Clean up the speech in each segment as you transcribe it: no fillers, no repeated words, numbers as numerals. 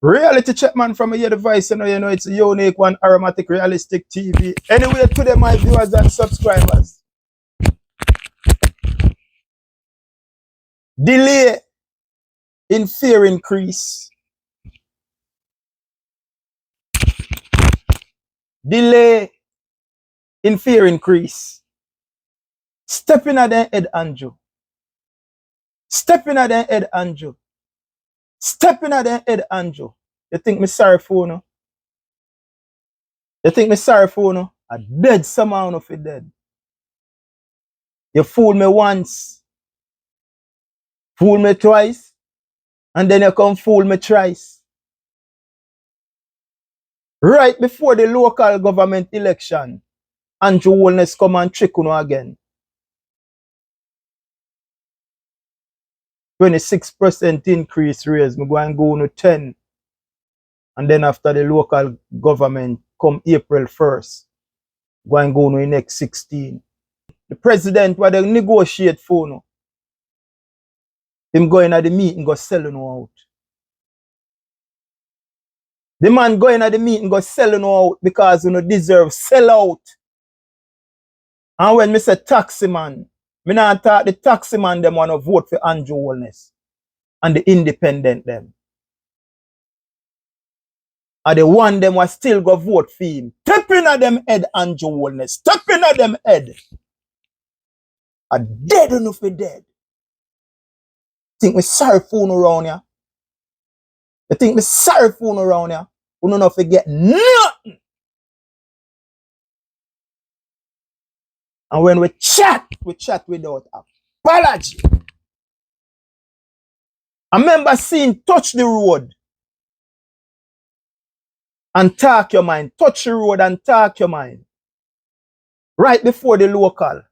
Reality check, man, from your device, you know, it's a unique one, aromatic, realistic TV. Anyway, to them, my viewers and subscribers. Delay in fear increase. Delay in fear increase. Stepping at the head, Andrew. Stepping at the head, Andrew. Stepping at the head, Andrew. You think me sorry for no? You think me sorry for no? I dead somehow of it dead. You fool me once, fool me twice, and then you come fool me thrice. Right before the local government election, Andrew Holness come and trick you again. 26% increase raise, me go and go to 10. And then after the local government come April 1st, go and go to the next 16. The president what they negotiate for no. Him going at the meeting go sell you out. The man going at the meeting go sell you out because you deserve sell out. And when me say taxi man, me not talk the taxi man them want to vote for Andrew Holness and the independent them. And the one them was still go vote for him. Stepping at them head, Andrew Holness. Stepping at them head. A dead enough for dead. Think me sorry for you around here? You think me sorry for you around here? You don't know forget nothing. And when we chat without apology. I remember seeing touch the road and talk your mind. Touch the road and talk your mind. Right before the local.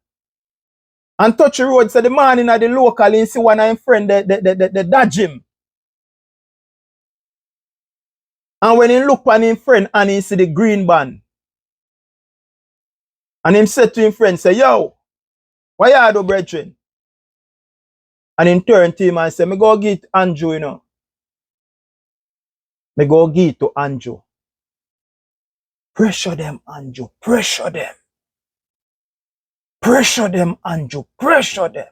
And touch the road, so the man in the local, he see one of his friend, the dodge him. And when he look on his friend and he see the green band, and him said to his friend, say, yo, why you do, brethren? And he turn to him and say, me go get Andrew, you know. Me go get to Andrew. Pressure them, Andrew. Pressure them. Pressure them, Andrew. Pressure them.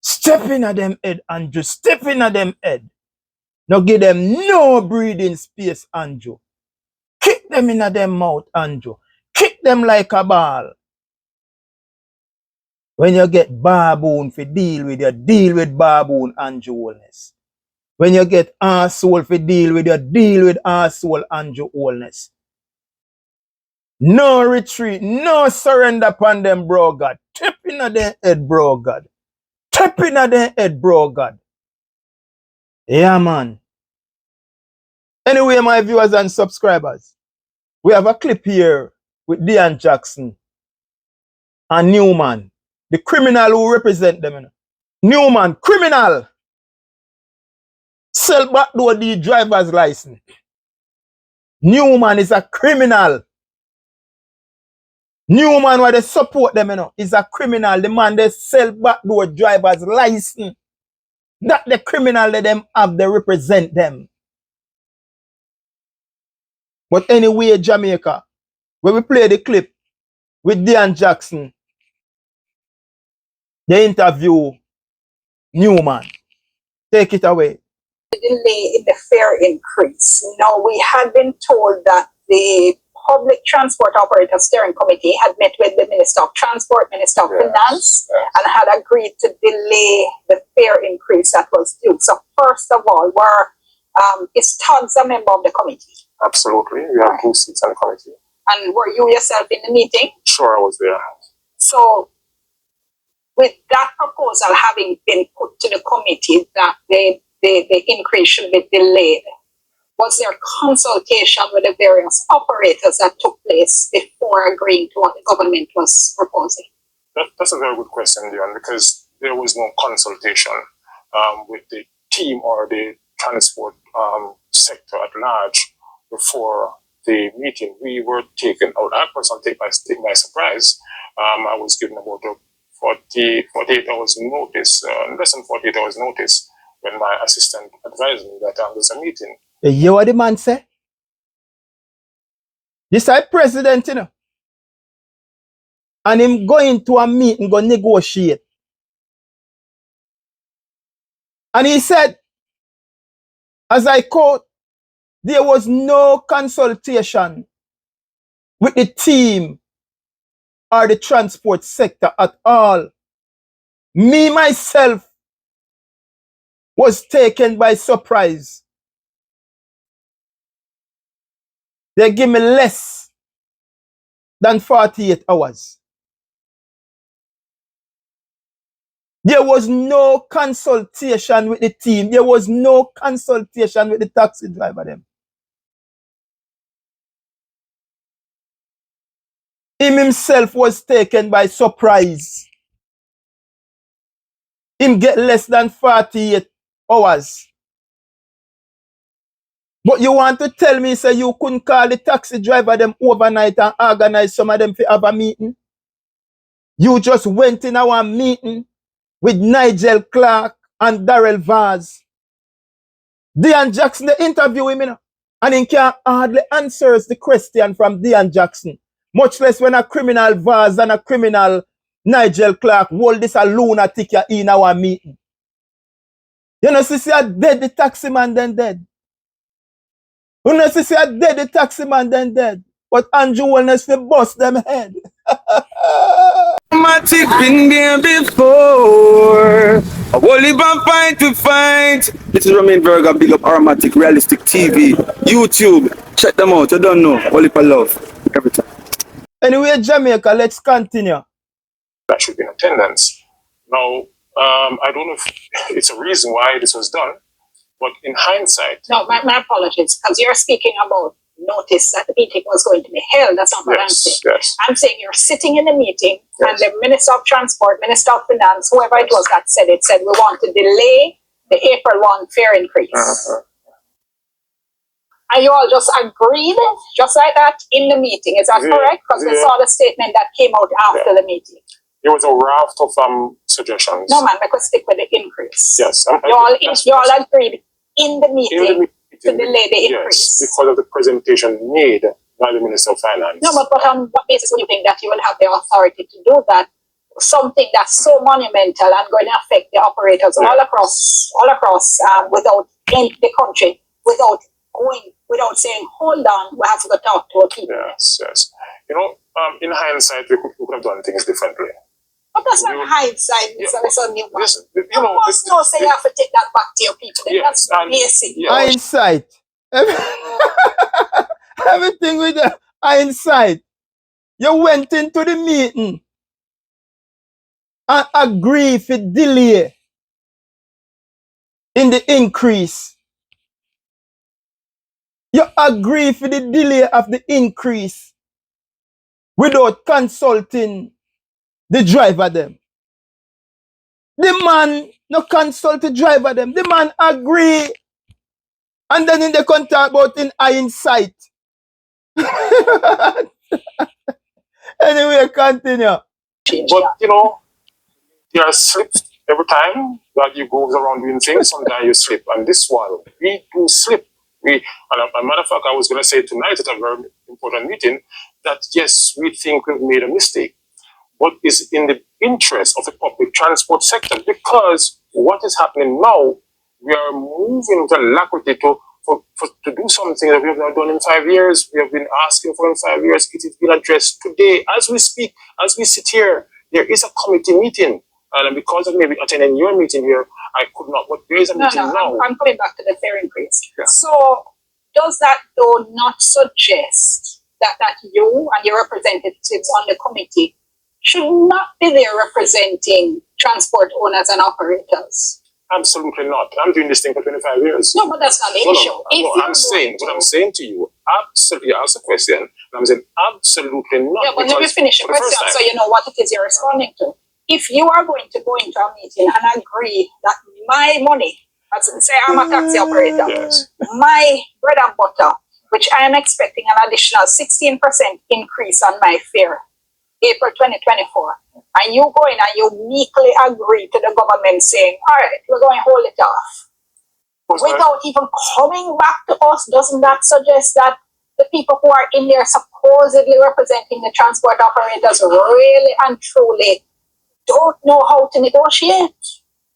Step in at them head, Andrew. Step in at them head. Now give them no breathing space, Andrew. Kick them in at them mouth, Andrew. Kick them like a ball. When you get baboon for deal with baboon, Andrew Holness. When you get arsehole for deal with arsehole, Andrew Holness. No retreat, no surrender upon them, bro God. Tap in at their head, bro God. Tap in at their head, bro God. Yeah, man. Anyway, my viewers and subscribers, we have a clip here with Dean Jackson and Newman, the criminal who represent them. You know. Newman, criminal. Sell backdoor the driver's license. Newman is a criminal. Newman, where they support them, you know, is a criminal. The man they sell backdoor driver's license. That the criminal let them have, they represent them. But anyway, Jamaica, when we play the clip with Dean Jackson, they interview Newman. Take it away. Delay in the fare increase. Now, we had been told that the Public Transport Operator Steering Committee had met with the Minister of Transport, Minister of Finance, and had agreed to delay the fare increase that was due. So, first of all, is Tugs a member of the committee? Absolutely. We have 2 seats on the committee. And were you yourself in the meeting? Sure, I was there. So, with that proposal having been put to the committee that the increase should be delayed, was there consultation with the various operators that took place before agreeing to what the government was proposing? That's a very good question, Dion, because there was no consultation with the team or the transport sector at large before the meeting. We were taken out. I personally taken by surprise. I was given about a 48 hours notice, less than 48 hours notice, when my assistant advised me that there's a meeting. You hear what the man say? This is president, you know. And him going to a meeting, go negotiate. And he said, as I quote, there was no consultation with the team or the transport sector at all. Me, myself, was taken by surprise. They give me less than 48 hours. There was no consultation with the team. There was no consultation with the taxi driver them. Him himself was taken by surprise. Him get less than 48 hours. But you want to tell me, say you couldn't call the taxi driver them overnight and organize some of them to have a meeting? You just went in our meeting with Nigel Clark and Darrell Vaz. Dean Jackson, they interview him, you know, and he can't hardly answers the question from Dean Jackson. Much less when a criminal Vaz and a criminal Nigel Clark hold this a lunatic in our meeting. You know, see, I dead the taxi man then dead. You know, see, I dead the taxi man then dead. But Andrew Wellness fi bust them head. Matic been there before. A whole heap of fight to fight. This is Romain Berger, big up Aromatic, Realistic TV, YouTube. Check them out, you don't know. Whole heap of love. Every time. Anyway, Jamaica, let's continue. That should be in attendance. Now, I don't know if it's a reason why this was done, but in hindsight... No, my apologies, because you're speaking about notice that the meeting was going to be held. That's not what I'm saying. Yes. I'm saying you're sitting in the meeting, Yes. and the Minister of Transport, Minister of Finance, whoever it was that said it, said we want to delay the April 1 fare increase. And you all just agreed, just like that, in the meeting. Is that correct? Because we saw the statement that came out after the meeting. There was a raft of suggestions. No, man, because stick with the increase. Yes. You all agreed in the meeting to delay the increase. Yes, because of the presentation made by the Minister of Finance. No, but on what basis would you think that you will have the authority to do that? Something that's so monumental and going to affect the operators all across without in the country, without saying, hold on, we have to go talk to our people. Yes. You know, in hindsight, we could have done things differently. But that's not hindsight, Mr. Newman. You know, must know, say you have to take that back to your people. Yes, That's basic. Hindsight. Everything with the hindsight. You went into the meeting and agree for delay in the increase. You agree for the delay of the increase without consulting the driver them. The man no consult the driver them. The man agree. And then in the contact about in hindsight. Anyway, continue. But, you know, there are slips every time that you go around doing things. Sometimes you slip. And this one, we do slip. And a matter of fact, I was going to say tonight at a very important meeting that, yes, we think we've made a mistake. But it's in the interest of the public transport sector, because what is happening now, we are moving with alacrity to do something that we have not done in 5 years. We have been asking for in 5 years. It has been addressed today. As we speak, as we sit here, there is a committee meeting. And because of maybe attending your meeting here, I could not. But there is a meeting now. I'm coming back to the fare increase. Yeah. So does that though not suggest that you and your representatives on the committee should not be there representing transport owners and operators? Absolutely not. I'm doing this thing for 25 years. No, but that's not the issue. I'm saying to you, absolutely, you asked a question, and I'm saying absolutely not. Yeah, but let me finish the question so you know what it is you're responding to. If you are going to go into a meeting and agree that my money, say I'm a taxi operator, Yes. my bread and butter, which I am expecting an additional 16% increase on my fare, April 2024, and you go in and you meekly agree to the government saying, all right, we're going to hold it off. without even coming back to us. Doesn't that suggest that the people who are in there supposedly representing the transport operators really and truly don't know how to negotiate?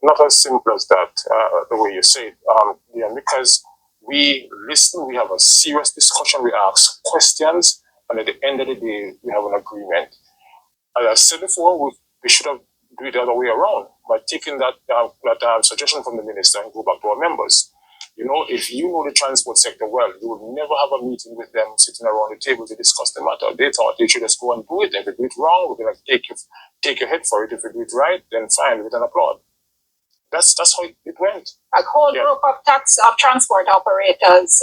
Not as simple as that, the way you say it, because we listen, we have a serious discussion, we ask questions, and at the end of the day, we have an agreement. As I said before, we should have do it the other way around by taking that suggestion from the minister and go back to our members. You know, if you know the transport sector well, you will never have a meeting with them sitting around the table to discuss the matter. They thought they should just go and do it. If you do it wrong, we're going to take your head for it. If you do it right, then fine, with an applaud. That's how it went. A whole group of transport operators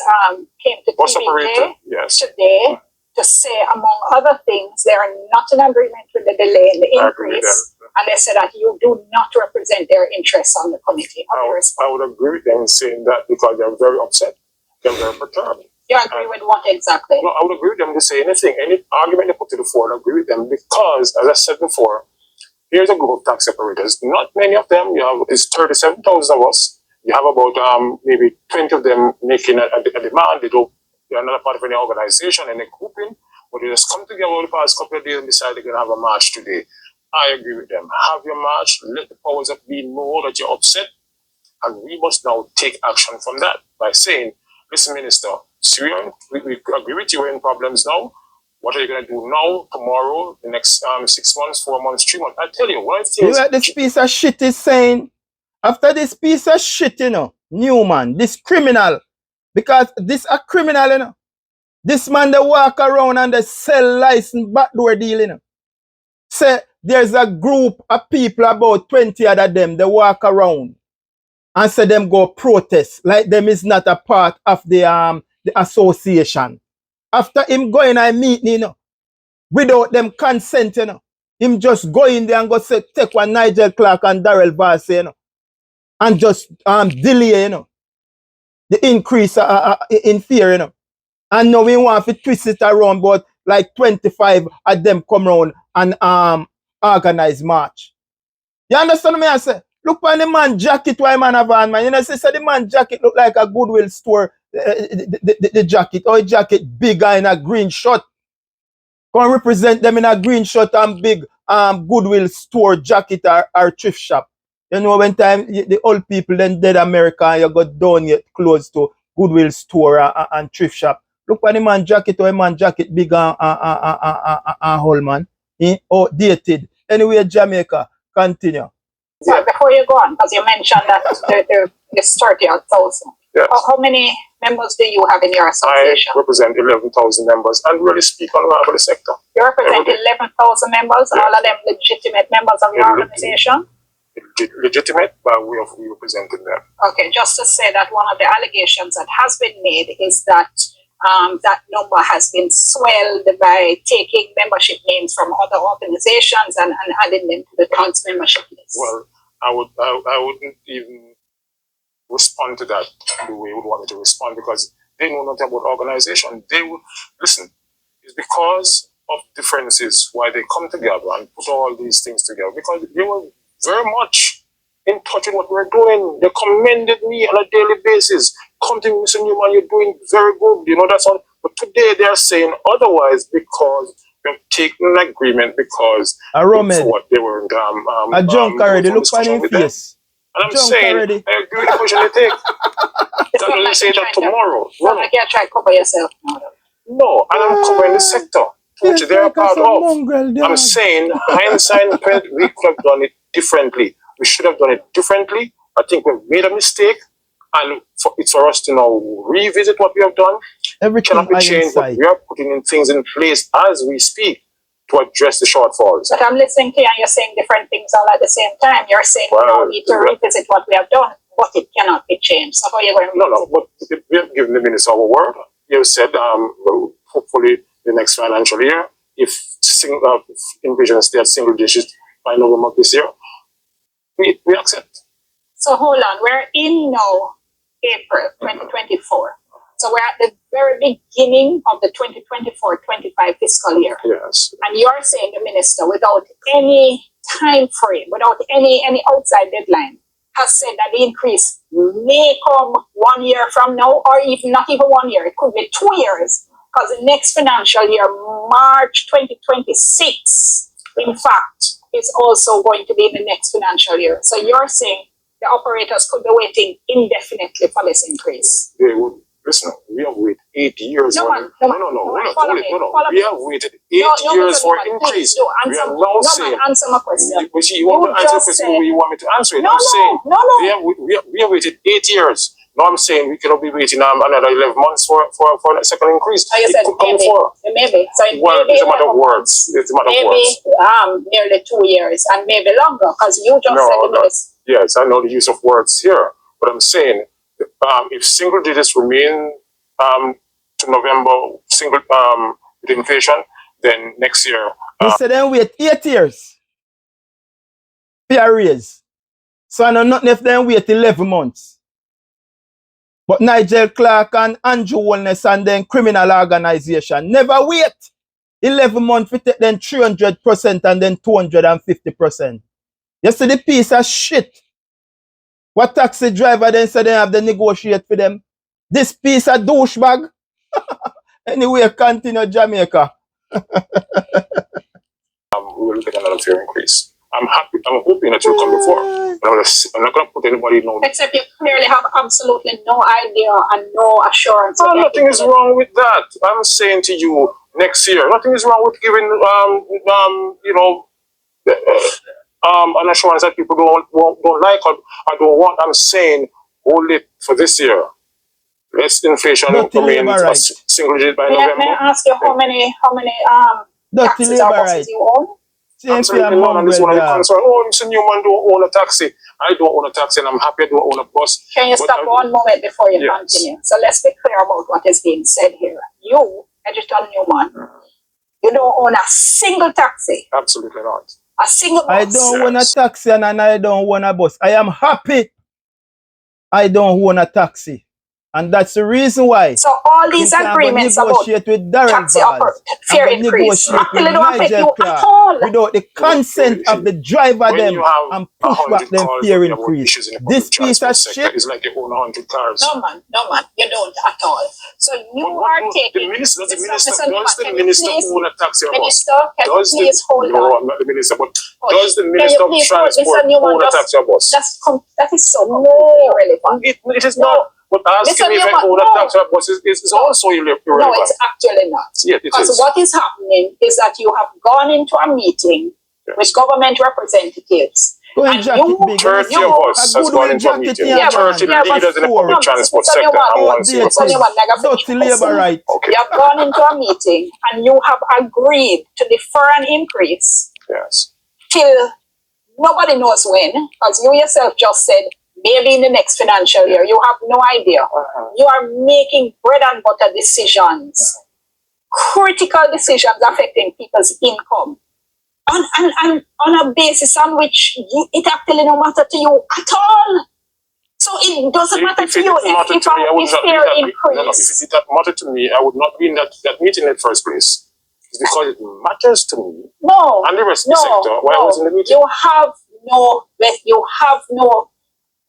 came to TV today to say, among other things, they are not in agreement with the delay in the increase, and they said that you do not represent their interests on the committee. I would agree with them saying that because they're very upset, they're very perturbed. You agree with what exactly? No, I would agree with them to say anything, any argument they put to the fore, I agree with them because, as I said before, here's a group of taxi operators. Not many of them. You have it's 37,000 of us. You have about maybe 20 of them making a demand. They're not a part of any organization, any grouping, but they just come together over the past couple of days and decide they're going to have a march today. I agree with them. Have your march. Let the powers that be know that you're upset, and we must now take action from that by saying, "Listen, Minister, we agree with you in problems now. What are you going to do now, tomorrow, the next 6 months, 4 months, 3 months?" I tell you, what I think. You know what this piece of shit is saying? After this piece of shit, you know, Newman, this criminal, because this a criminal, you know. This man, they walk around and they sell license backdoor deal, you know. Say, there's a group of people, about 20 of them, they walk around and say them go protest, like them is not a part of the association. After him going and meeting, you know, without them consent, you know, him just go in there and go say, take one Nigel Clark and Darrell Vassey, you know, and just delay, you know, the increase in fear, you know. And now we want to twist it around, but like 25 of them come around and organize march. You understand me? I say, look on the man jacket, why man have on, man. You know, say the man jacket look like a Goodwill store, the jacket, or jacket bigger in a green shirt. Can represent them in a green shirt and big Goodwill store jacket or thrift shop. You know, when time the old people then dead America and you got down yet close to Goodwill store and thrift shop. Look at the man jacket or a man jacket big and whole man. Oh, dated. Anyway, Jamaica, continue. So before you go on, because you mentioned that there's 30,000. Yes. How many members do you have in your association? I represent 11,000 members and really speak on behalf of the sector. You represent 11,000 members, all of them legitimate members of your organization? Legitimate, but we are representing them. Okay, just to say that one of the allegations that has been made is that that number has been swelled by taking membership names from other organizations and adding them to the trans membership list. Well, I wouldn't even respond to that the way you would want me to respond because they know nothing about organization. They would listen. It's because of differences why they come together and put all these things together because they were very much in touch with what we're doing. They commended me on a daily basis. Come to me, Mr. Newman, you're doing very good. You know, that's all. But today they're saying otherwise because they've taken an agreement because what they were a junk already. Look on his face. And I'm saying, already. I agree with the position they take. That doesn't say that tomorrow. No, like you're trying to cover yourself. No, and I'm covering the sector, which they're a part of. I'm saying, hindsight, we could have done it differently. We should have done it differently. I think we've made a mistake, and it's for us to now revisit what we have done. Everything cannot be changed, but we are putting in things in place as we speak to address the shortfalls. But I'm listening to you, and you're saying different things all at the same time. You're saying we don't need to revisit what we have done, but it cannot be changed. So how are you going to No, but we have given the minister our word. You said, hopefully, the next financial year, if Invasion stay at single digits by November this year, we accept. So hold on, we're in now April 2024. So we're at the very beginning of the 2024-25 fiscal year. Yes. And you're saying the minister, without any time frame, without any outside deadline, has said that the increase may come 1 year from now, or even not even 1 year. It could be 2 years, because the next financial year, March 2026, in fact, is also going to be in the next financial year. So you're saying the operators could be waiting indefinitely for this increase? They would. Listen, we have waited 8 years. No, No. We have waited 8 years for increase. We are now saying. Answer my question. But you want to answer the question where you want me to answer it. I'm saying we have waited 8 years. Now I'm saying we cannot be waiting another 11 months for a second increase. So you said maybe. So well, it's a matter of words. It's a matter of words. Nearly 2 years and maybe longer, because you just said this. Yes, I know the use of words here, but I'm saying if single digits remain to November with inflation, then next year. You said then wait 8 years. Pay a raise. So I know nothing if then wait 11 months. But Nigel Clark and Andrew Wellness and then criminal organization never wait 11 months to take then 300% and then 250%. You see the piece of shit. What taxi driver then said they have to negotiate for them? This piece of douchebag. Anyway, continue Jamaica. We will look at another fair increase. I'm hoping that you'll come before. But I'm not going to put anybody in. Except you clearly have absolutely no idea and no assurance. Oh, nothing is wrong with that. I'm saying to you, next year, nothing is wrong with giving an assurance that people don't like or don't want. I'm saying hold it for this year. Less inflation remains single digit by November. May I ask you how many taxis or buses you own? Absolutely none. And this one I'm concerned. Oh, Mr. Newman don't own a taxi. I don't own a taxi, and I'm happy I don't own a bus. Can you stop one moment before you continue? So let's be clear about what is being said here. You, Editor Newman, you don't own a single taxi. Absolutely not. A single bus. I don't own a taxi and I don't own a bus. I am happy I don't own a taxi. And that's the reason why. So all these agreements about taxi fare increase actually don't affect you at all. Without the consent of the driver them and push back them fare increase. This piece of shit is like you own 100 cars. No man, you don't at all. So you are taking. Does the minister own a taxi or bus? Minister, can you please hold on? No, not the minister, but does the minister of transport own a taxi or bus? That is so irrelevant. It is not. But asking me if I own a taxi or bus is also irrelevant. No, it's actually not. Yes, because what is happening is that you have gone into a meeting with government representatives. And 30 of us has gone into a meeting. 30 leaders in the public transport sector. You have gone into a meeting and you have agreed to defer an increase. Yes. Till nobody knows when, because you yourself just said maybe in the next financial year. You have no idea. You are making bread and butter decisions, critical decisions affecting people's income, and on a basis on which it actually no matter to you at all. So it doesn't matter to you if fare increase. If it did not matter to me, I would not be in that meeting in the first place. It's because it matters to me. No. And the rest of the sector. Why I was in the meeting. You have no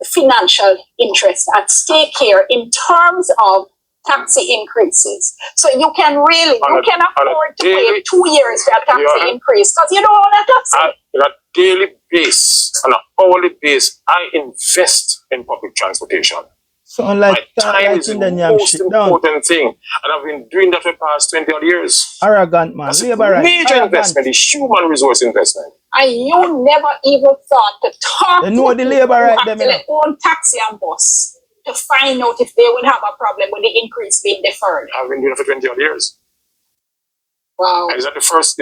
financial interest at stake here in terms of taxi increases. So you can afford to wait 2 years for a taxi increase because you don't own a taxi. On a daily base, on an hourly base, I invest in public transportation. So my time is the most important thing. And I've been doing that for the past 20 odd years. Arrogant man. That's a major investment, the human resource investment. And you never even thought to talk to the labor right who actually own taxi and bus to find out if they would have a problem with the increase being deferred. I've been doing it for 20 odd years. Wow. Is that the first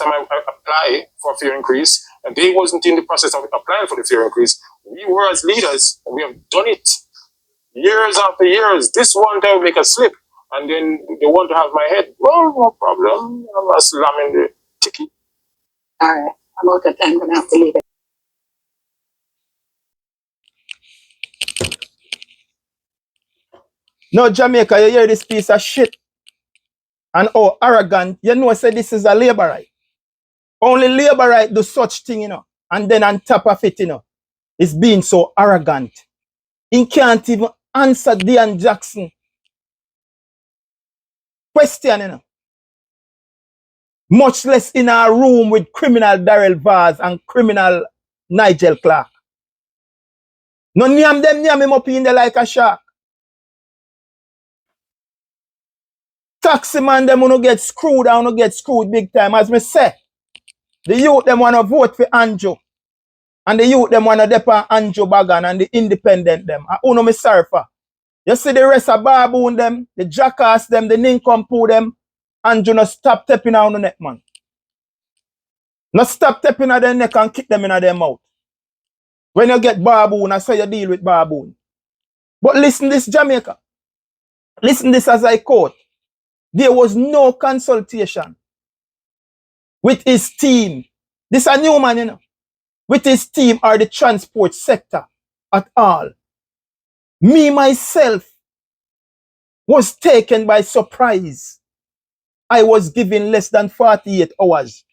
time I apply for a fare increase? And they wasn't in the process of applying for the fare increase. We were as leaders, and we have done it years after years. This one time we make a slip, and then they want to have my head. Well, no problem. I'm slamming the ticket. All right. I'm out of time. I'm going to have to leave it. No, Jamaica, you hear this piece of shit? And arrogant, you know, say this is a labor right. Only labor right do such thing, you know. And then on top of it, you know, is being so arrogant. He can't even answer Dean Jackson question, you know. Much less in a room with criminal Darrell Vaz and criminal Nigel Clark. No name them name him up in there like a shark. Taxi man them wanna get screwed and wanna get screwed big time. As me say, the youth them wanna vote for Anjo. And the youth them wanna depend Anjo Bagan and the independent them. I uno me sorry for. You see the rest of baboon them, the jackass them, the nincompoop them, Anjo no stop tapping on the neck, man. No stop tapping on their neck and kick them in their mouth. When you get baboon, I say you deal with baboon. But listen this, Jamaica. Listen this as I quote. There was no consultation with his team. This is a Newman, you know. With his team or the transport sector at all. Me, myself, was taken by surprise. I was given less than 48 hours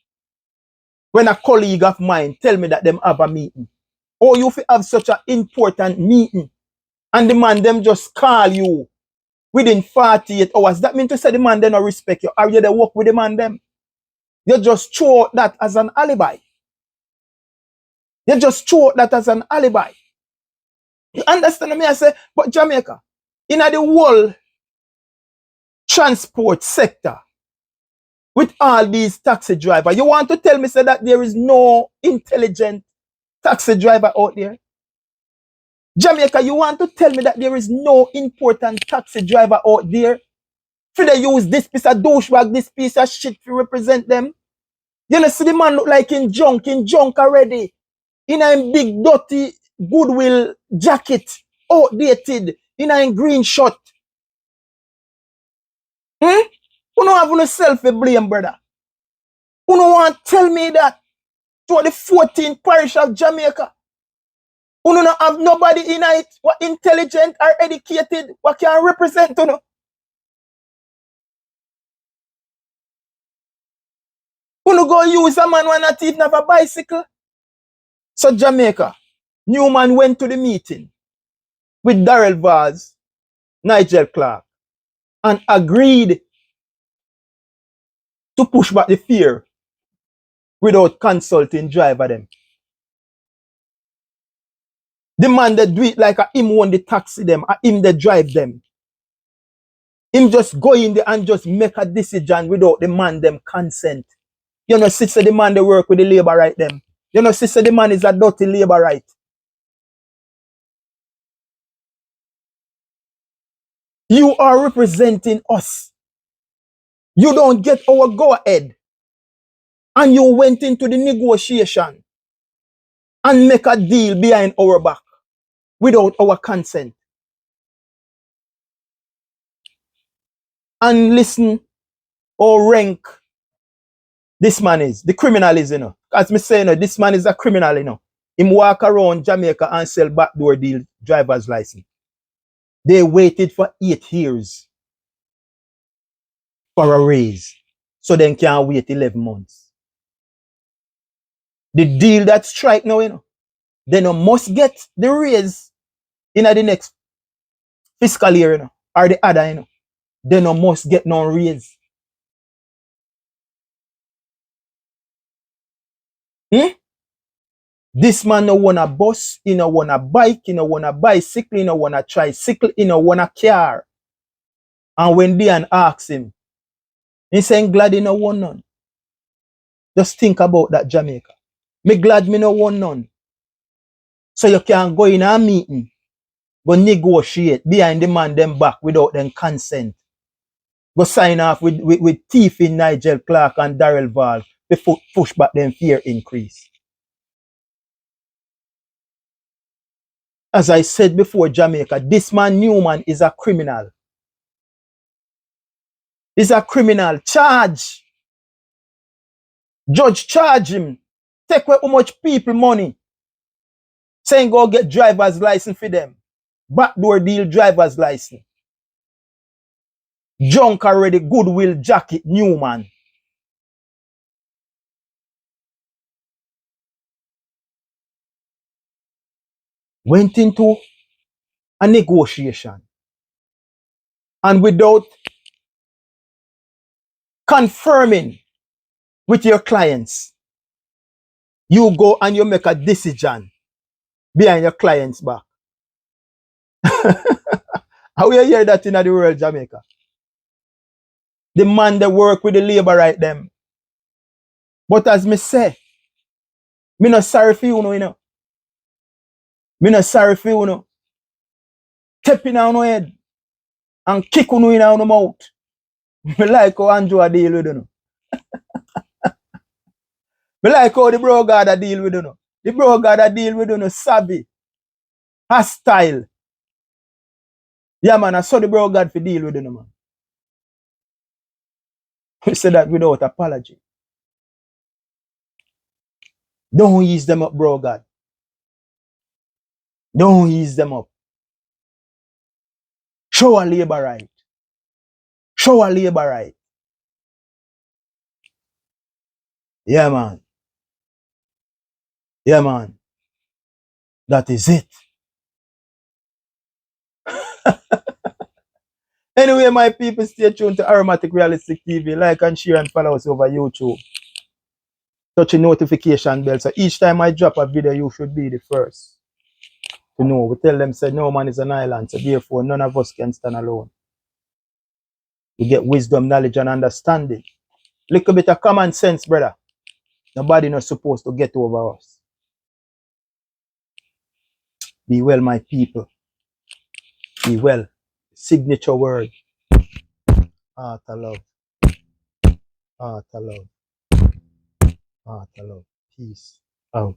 when a colleague of mine tell me that them have a meeting. Oh, you have such an important meeting. And the man them just call you within 48 hours. That means to say the man they don't respect you. Are you there work with the man them? You just throw that as an alibi. You just throw that as an alibi. You understand me? I say, but Jamaica, in the whole transport sector, with all these taxi drivers, you want to tell me say that there is no intelligent taxi driver out there? Jamaica, you want to tell me that there is no important taxi driver out there? Should they use this piece of douchebag, this piece of shit to represent them? You know, see the man look like in junk already. In a big dirty Goodwill jacket, outdated, in a green shirt. You don't have no self-blame, brother. You don't want to tell me that to the 14th parish of Jamaica. You don't have nobody in it what intelligent or educated what can represent you know. You don't go use a man who not even have a bicycle. So Jamaica, Newman went to the meeting with Darrell Vaz, Nigel Clark, and agreed to push back the fear without consulting driver them. The man that do it like a him won the taxi them, a him that drive them. Him just go in there and just make a decision without the man them consent. You know, sister, the man they work with the labor right them. You know, sister, the man is a dirty labor right. You are representing us. You don't get our go ahead. And you went into the negotiation and make a deal behind our back without our consent. And listen or rank this man is. The criminal is, you know. As me say, you know, this man is a criminal, you know. Him walk around Jamaica and sell backdoor deal driver's license. They waited for 8 years for a raise. So then can wait 11 months. The deal that strike now, you know, they no must get the raise in the next fiscal year, you know, or the other, you know. They no must get no raise. This man no want a bus, he no want a bike, he no want a bicycle, he no want a tricycle, he no want a car. And when Dian asks him, he saying glad he no want none. Just think about that, Jamaica. Me glad me no want none. So you can go in a meeting, go negotiate behind the man them back without them consent. Go sign off with thief in Nigel Clark and Darrell Val before push back them fear increase. As I said before, Jamaica, this man Newman is a criminal. He's a criminal. Charge. Judge charge him. Take away how much people money. Saying go get driver's license for them. Backdoor deal driver's license. Junk already Goodwill jacket Newman. went into a negotiation and without confirming with your clients, you go and you make a decision behind your client's back. How you hear that in the world, Jamaica? The man that work with the labor right them. But as me say, me not sorry for you, you know. Me not sorry for you, know. Tapping on your head and kick you in your mouth. Me like how Andrew a deal with you. Know. Me like how the bro God a deal with you. Know. The bro God a deal with you, know, savvy, hostile. Yeah, man, I saw the bro God for deal with you, know, man. We say that without apology. Don't ease them up, bro God. Don't ease them up. Show a labor right. Show a labor right. Yeah, man. Yeah, man. That is it. Anyway, my people, stay tuned to Aromatic Realistic TV. Like and share and follow us over YouTube. Touch the notification bell. So each time I drop a video, you should be the first to know. We tell them, say, no man is an island. So therefore, none of us can stand alone. We get wisdom, knowledge, and understanding. Little bit of common sense, brother. Nobody not supposed to get over us. Be well, my people. Be well. Signature word. Heart of love. Heart of love. Heart of love. Peace out.